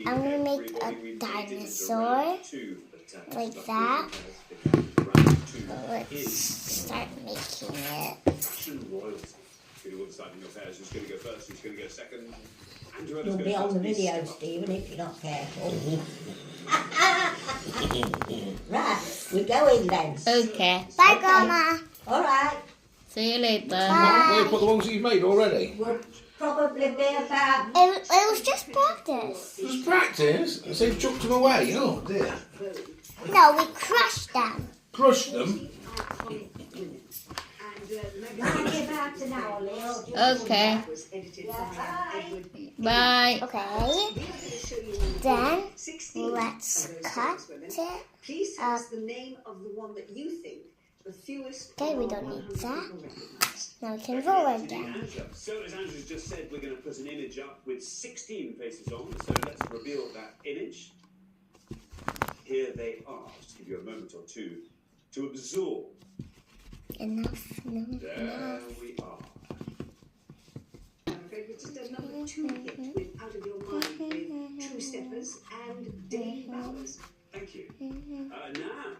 I'm going to make a dinosaur like that. Let's start making it. You'll be on the video, Stephen, if you're not careful. Right, we're going then. Okay. Bye, Grandma. All right. See you later. Bye. Where you put the ones that you've made already? We'll probably be about... It was just practice. Just practice? So you've chucked them away? Oh dear. No, we crushed them. Crushed them? Might be about an hour, Leo. Okay. Bye. Okay. Then let's cut it up. Okay, we don't need that. Now we can roll again. So as Andrew's just said, we're going to put an image up with 16 faces on. So let's reveal that image. Here they are. Just give you a moment or two to absorb. Enough. There we are. Just another 2 hit with Out of Your Mind with True Steppers and Daily Bowers. Thank you. Now,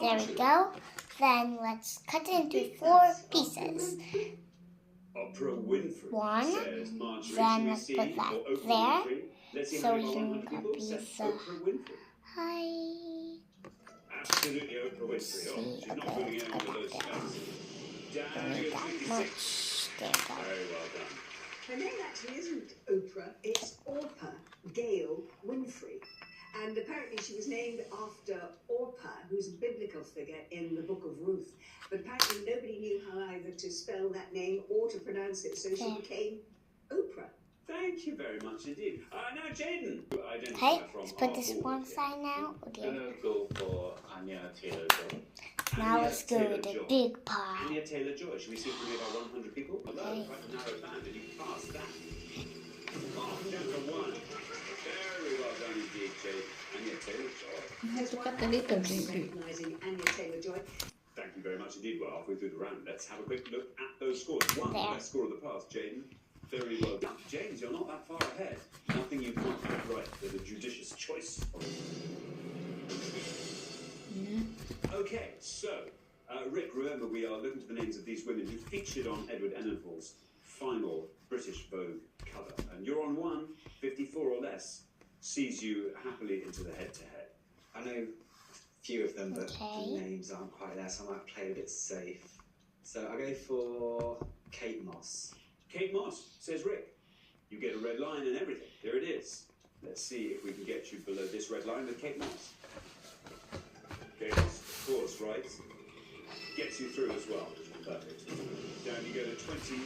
There we go. Then let's cut it into 4 pieces. Oprah Winfrey. One. Says Marjorie, Then should we let's see put that for Oprah there. Winfrey? Let's see So how we many can 100 people copy said the Oprah Winfrey. hi. Absolutely Oprah Winfrey. Oh, she's not Okay, putting it let's under cut those it down. specs. Don't Down need to that 56. much. There we go. Very well done. Her name actually isn't Oprah, it's Orpah Gail Winfrey. And apparently she was named after Orpah, who's a biblical figure in the Book of Ruth. But apparently nobody knew how either to spell that name or to pronounce it, so she became Oprah. Thank you very much indeed. Now, Jaden. Okay, let's put this one side now. Okay. Gonna go for Anya Taylor-Joy. Now let's go with the big part. Anya Taylor-Joy. Should we see if we have 100 people? Hello, quite a narrow band, and you passed that. Off down to 1. Very well done indeed, Jade. Anya Taylor-Joy. Have to cut a little bit. Recognising Anya Taylor-Joy. Thank you very much indeed. We're halfway through the round. Let's have a quick look at those scores. 1, the best score of the past, Jaden. Very well done. James, you're not that far ahead. Nothing you can't get right. There's a judicious choice. Okay, so, Rick, remember we are looking for the names of these women who featured on Edward Enninful's final British Vogue cover. And you're on 1, 54 or less, sees you happily into the head-to-head. I know a few of them, but Okay. the names aren't quite there, so I might play it a bit safe. So I'll go for Kate Moss. Kate Moss, says Rick. You get a red line and everything. There it is. Let's see if we can get you below this red line with Kate Moss. Kate Moss, of course, right? Gets you through as well. Perfect. Down you go to 29.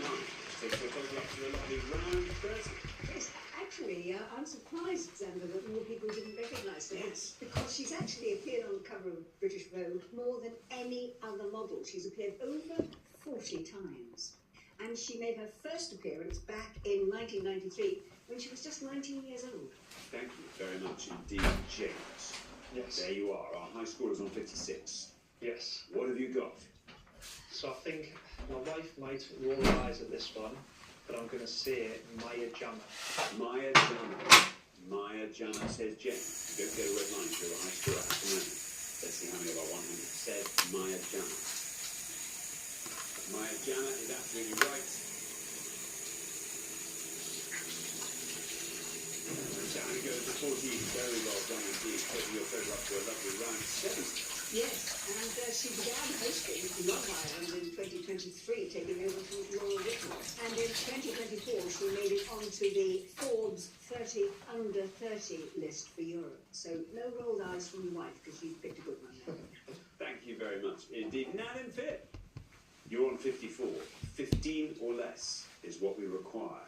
Takes your total up to a lovely round 30. Yes, actually, I'm surprised, Xander, that more people didn't recognise her. Yes. Because she's actually appeared on the cover of British Vogue more than any other model. She's appeared over 40 times. And she made her first appearance back in 1993 when she was just 19 years old. Thank you very much indeed, James. Yes. There you are. Our high score is on 56. Yes. What have you got? So I think my wife might roll her eyes at this one, but I'm going to say Maya Jama. Maya Jama. Maya Jama, says James. You don't get a red line for a high score at the moment. Let's see how many of our 100 said Maya Jama. Maya Jama is absolutely right. Down it goes to 14. Very well done indeed. Taking your total up to a lovely round 70. Yes, and she began hosting Love Island in 2023, taking over from Laura Whitmore. And in 2024, she made it onto the Forbes 30 under 30 list for Europe. So no rolled eyes from your wife, because she picked a good one there. Thank you very much indeed. Now then, Fit. You're on 54. 15 or less is what we require.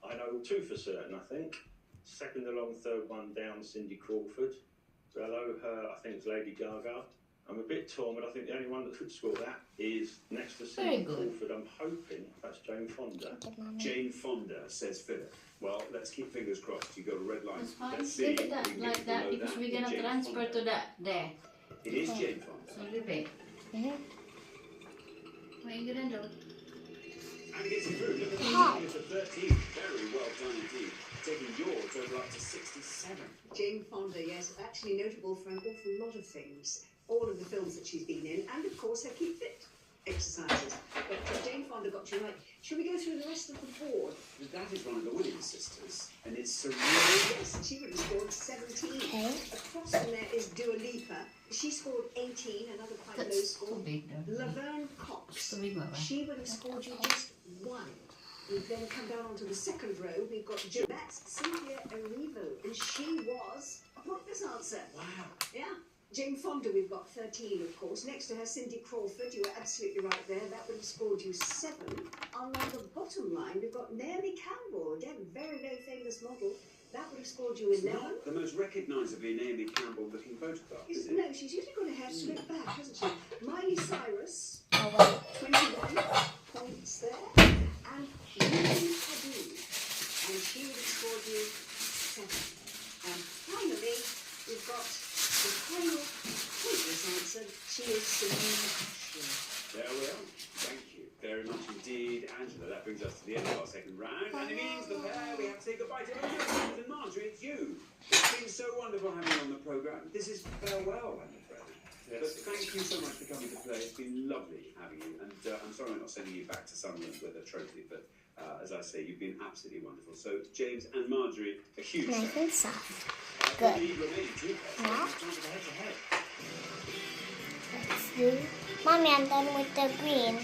I know 2 for certain, I think. Second along, third one down, Cindy Crawford. Below her, I think it's Lady Gaga. I'm a bit torn, but I think the only one that could score that is next to Cindy Crawford. I'm hoping that's Jane Fonda. Jane Fonda, says Philip. Well, let's keep fingers crossed. You got a red line. That's fine. Let's see. Leave it like that because we're going to transfer to that there. It is Jane Fonda. So leave it. What are you going to do? And gets you through. Look at the 13. Very well done indeed. taking your total up to 67. Jane Fonda, yes, actually notable for an awful lot of things. All of the films that she's been in, and of course her Keep Fit exercises. But Jane Fonda got you right. Should we go through the rest of the board? That is one of the Williams sisters, and it's Serena. Yes, she would have scored 17. Okay. Across from there is Dua Lipa. She scored 18, another quite low That's score. too big though. Laverne Cox. Too big, Mama. She would have scored you just 1. We've then come down onto the second row. We've got That's Cynthia Erivo, and she was a pointless answer. Wow. Yeah. Jane Fonda, we've got 13, of course. Next to her, Cindy Crawford. You were absolutely right there. That would have scored you 7. On the bottom line, we've got Naomi Campbell. Again, very, very famous model. That would have scored you 11. Not the most recognisably Naomi Campbell looking photograph, is it? No, she's usually got her hair slicked back, hasn't she? Miley Cyrus, Oh, wait. 21 points there. And Lily Taboo, and she would have scored you 7. And finally, we've got the final pointless answer. She is Celine Ashley. There we are. Thank you very much indeed, Angela. That brings us to the end of our second round, and it means the pair we have to say goodbye to. Oh, and Marjorie, it's you. It's been so wonderful having you on the programme. This is farewell, I'm afraid. Yes. But thank you so much for coming to play. It's been lovely having you, and I'm sorry I'm not sending you back to Sunderland with a trophy, but as I say, you've been absolutely wonderful. So, James and Marjorie, a huge Nice thanks. and soft. The Good. remaining two pairs, Now? it's time for the head-to-head. Let's do. Mommy, I'm done with the green.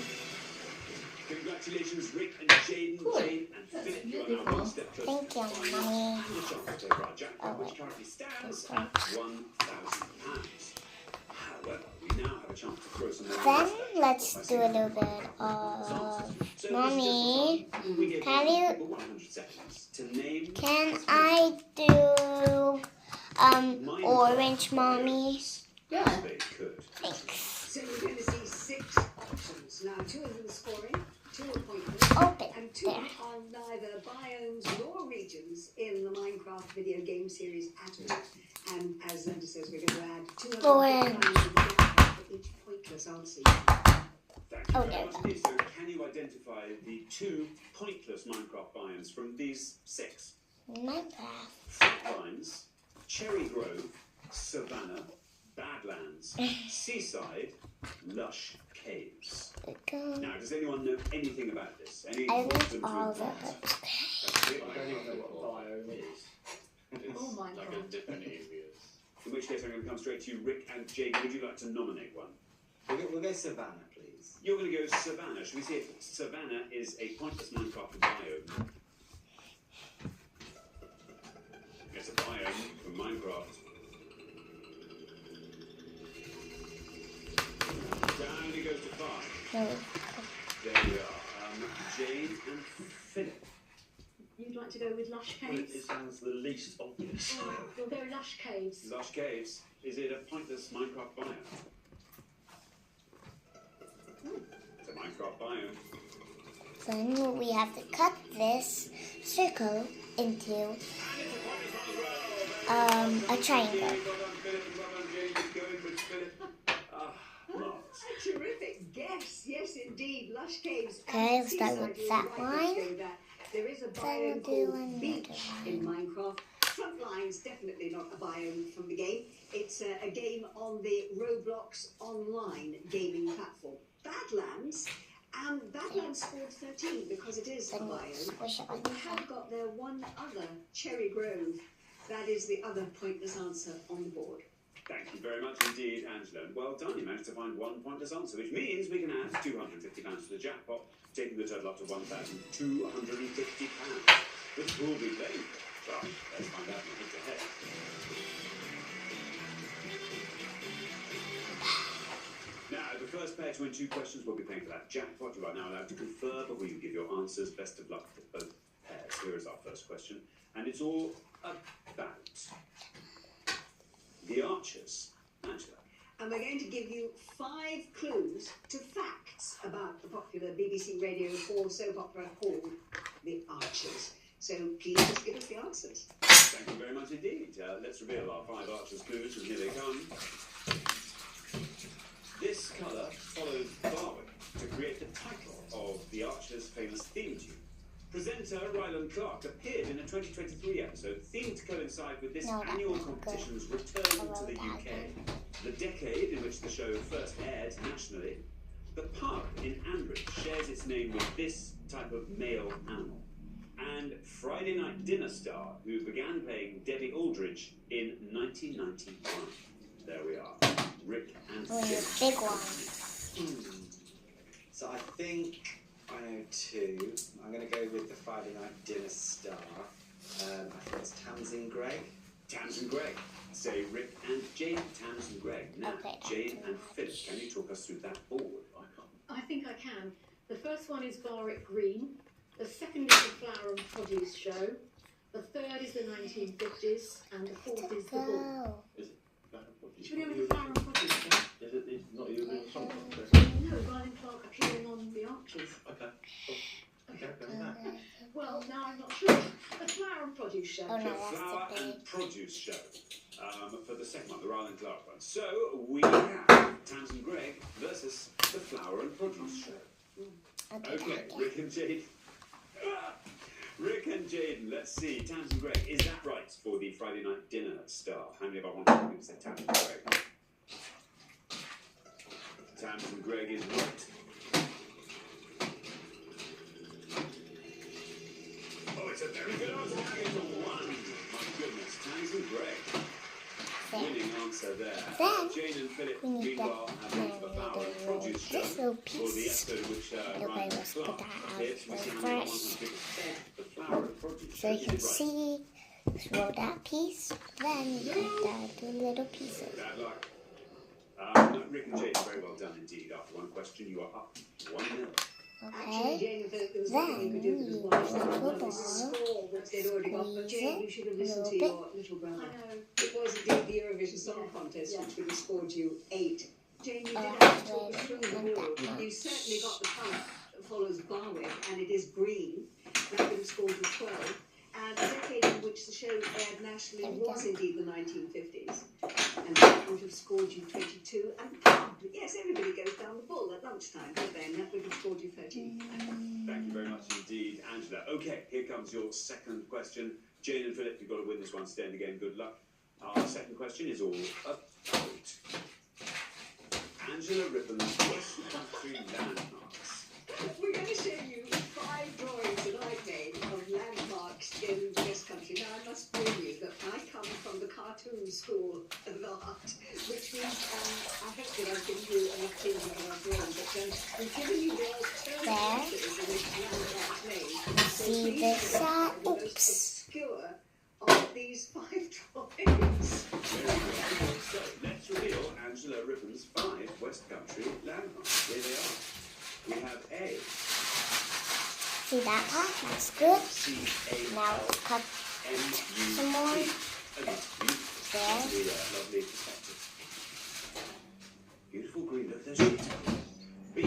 Congratulations, Rick and Jaden, Cool. Jane and That's Philip. You are now beautiful. one step closer Thank to you, the final Mommy. and the chance to take our jackpot, Oh, which wait. currently stands Okay. at £1,000. However, we now have a chance to throw some more. Then into that let's jackpot do by a little saying bit of answers. So, this is Mommy. just for fun. We give Can one you- people 100 seconds to name. Can three I do Minecraft orange, Mommy? biomes Yeah. as they could. Thanks. So you're going to see 6 options. Now, 2 of them scoring, 2 are pointless, Open. and 2 There. are neither biomes nor regions in the Minecraft video game series at all. And as Linda says, we're going to add 200 Orange. for each pointless answer. Thank you Oh, very there much we indeed. So, can you identify the 2 pointless Minecraft biomes from these 6? Minecraft. Frontlines, Cherry Grove, Savannah, Badlands, Seaside, Lush Caves. Go. Now, does anyone know anything about this? Any I wisdom think to all of impart? it. That's it. I don't even know what a biome is. Oh my Like God. a different areas. In which case, I'm going to come straight to you, Rick and Jade. Would you like to nominate one? We'll go Savannah, please. You're going to go Savannah. Should we see if Savannah is a pointless Minecraft biome? It's a biome from Minecraft. Down he goes to 5. No. There we are. Jade and Philip. You'd like to go with Lush Well, it Caves? sounds the least obvious. Alright, we'll go Lush Caves. Lush Caves. Is it a pointless Minecraft biome? It's a Minecraft biome. Then we have to cut this circle into a triangle. Well done, Philip, and well done, Jade. Keep going with Philip. Marvellous. A terrific guess, yes indeed. Lush Caves. Okay, and let's start Seaside, with you're that right to one. say that. There is a Then we'll biome do called another Beach in one. Minecraft. Frontline's definitely not a biome from the game. It's a game on the Roblox online gaming platform. Badlands, and Badlands scored 13 because it is a Then biome. squish it like But we have got there one other, Cherry Grove. That is the other pointless answer on the board. Thank you very much indeed, Angela. And well done, you managed to find one pointless answer, which means we can add £250 to the jackpot, taking the total up to £1,250. Which will be playing for? Well, let's find out in the head-to-head. Now, the first pair to win 2 questions will be paying for that jackpot. You are now allowed to confer before you give your answers. Best of luck to both pairs. Here is our first question, and it's all about the Archers. Angela. And we're going to give you 5 clues to facts about the popular BBC Radio 4 soap opera called The Archers. So please just give us the answers. Thank you very much indeed. Let's reveal our 5 Archers clues, and here they come. This colour follows Barwick to create the title of the Archers' famous theme tune. Presenter Ryland Clark appeared in a 2023 episode themed to coincide with this No, that's annual not good. competition's return to the Hello, UK. The decade in which the show first aired nationally. The pub in Andridge shares its name with this type of male animal. And Friday Night Dinner star who began playing Debbie Aldridge in 1991. There we are. Rick and Only a Sid. big one. So I think I know two. I'm going to go with the Friday Night Dinner star. I think it's Tamsin Gregg. Tamsin Gregg. Say Rick and Jane. Tamsin Gregg. Now, Okay, Jane and Philip, can you talk us through that forward? I can't. I think I can. The first one is Barwick Green. The second is the Flower and Produce Show. The third is the 1950s. And the fourth is the Bull. Go. Should we go with the Flower and Produce Show? Is it? It's not even a song contest. No, Ryland Clark appearing on The Archers. Okay. Okay, go with that. Well, now I'm not sure. The Flower and Produce Show. Oh, no, The that's Flower the big. and Produce Show. For the second one, the Ryland Clark one. So we have Tamsin Gregg versus the Flower and Produce Show. Okay, Rick and Jade. Rick and Jaden, let's see. Tamsin Gregg, is that right for the Friday Night Dinner star? How many of our 100 people said Tamsin Gregg? Tamsin Gregg is right. Oh, it's a very good answer. It's a one. My goodness, Tamsin Gregg. Winning answer there. Then, Jane and Philip, we need meanwhile, have gone for the Flower and Produce Show. this little For the piece. episode which Okay, Ryan let's put Clark that out appeared, we see how many first. 100 people said the Flower and Produce Show. So you Is can it right? see, let's roll that piece, then you cut that into little pieces. Bad luck. Rick and Jane, very well done indeed. After one question, you are up 1-0. Actually, Okay, Jane, there was nothing you could do because Then one you of put them the was a ball, score which they'd already got. But squeeze Jane, it you should have a listened to little your little brother. I know. It was indeed the Eurovision Song Contest which would have scored you 8. Jane, you did Oh, have to talk us well, through the not rule. that You certainly got the colour that follows Barwick, and it is green. That would have scored you 12. And the decade in which the show aired nationally There we was go. indeed the 1950s. And that would have scored you 22. And pub, yes, everybody goes down the Bull at lunchtime, don't they? And that would have scored you 13. Thank you very much indeed, Angela. Okay, here comes your second question. Jane and Philip, you've got to win this one. Stay in the game. Good luck. Our second question is all about Angela Rippon's West Country landmarks. We're going to show you 5 drawings that I've made of landmarks in West Country. Now, I must warn you that I come from the cartoon school of art, which means I hope that I've given you enough things that I've drawn, but we've given you the alternative in which landmarks made. So see please this identify side? the most Oops. obscure of these 5 drawings. Very good. So, let's reveal Angela Rippon's 5 West Country landmarks. Here they are. We have A. See that part? That's good. C-A-L-M-U-T. Now let's cut some more. Oh, that's beautiful. There. Lovely, lovely perspective. Beautiful green. Look at those sheets. B.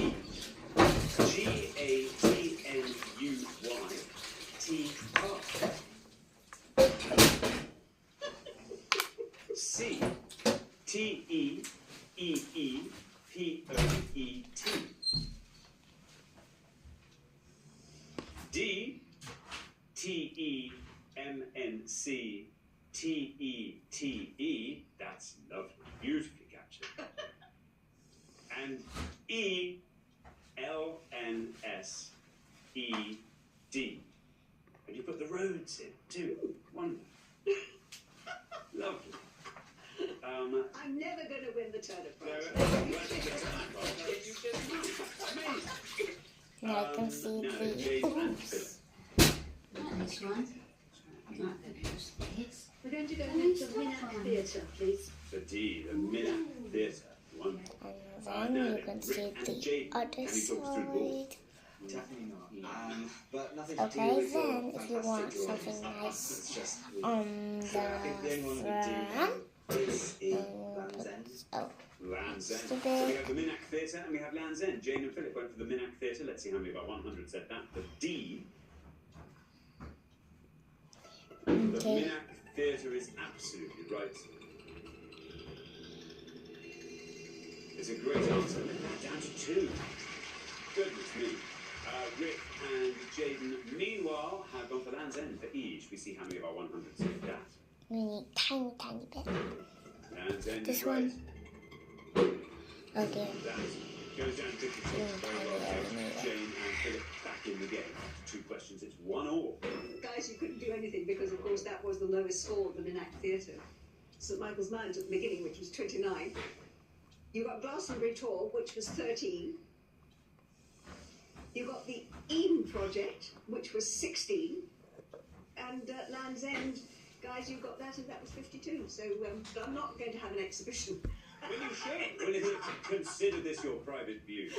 G-A-T-N-U-Y-T-R. C. T-E-E-E-P-O-E-T. D. T-E-M-N-C-T-E-T-E. That's lovely. Beautifully captured. And E. L-N-S-E-D. And you put the roads in too. Wonderful. Lovely. I'm never going to win the Turner Prize. Now I can see now, the Jane and oops. Not this one. Not this. We're going to go with the Minack Theatre, please. The D, the Minack Theatre. Wonderful. And then you can see Rick and the Jane, other can you talk us through the ball? side. Definitely not. But nothing to do Okay, with your then if you fantastic want drawings. something nice It's just on the I think the only one we do front, is in Land's End. oh, Land's End. So So we big. have the Minack Theatre and we have Land's End. Jane and Philip went for the Minack Theatre. Let's see how many of our 100 said that. The D. The okay. Minack Theatre is absolutely right. It's a great answer. Down to 2. Goodness me. Rick and Jaden, meanwhile, have gone for Land's End for each. We see how many of our 100s have that. We need tiny bit. Land's End This is right. one. Okay. That goes down 56. Very well done. Jane and Philip back in the game. After 2 questions, it's 1-1. Guys, you couldn't do anything because, of course, that was the lowest score of the Minack Theatre. St Michael's Mount at the beginning, which was 29. You got Glastonbury Tor, which was 13. You got the Eden Project, which was 16. And Land's End, guys, you got that, and that was 52. So I'm not going to have an exhibition. Well, you should. Well, if you consider this your private view.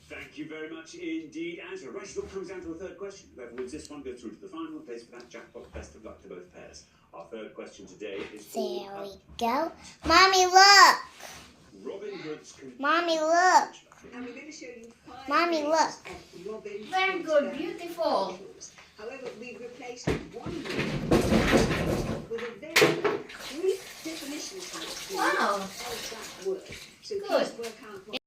Thank you very much indeed, Angela. Right, it all comes down to a third question. Whoever wins this one goes through to the final and plays for that jackpot. Best of luck to both pairs. Our third question today is for... There we go. Mommy, look. Robin Hood's... Mommy, look. And we're going to show you 5 Mommy, names look. of Robin Very Hood's good, various beautiful. titles. However, we've replaced one word with a very brief definition of Wow. that word. So Good. please work out what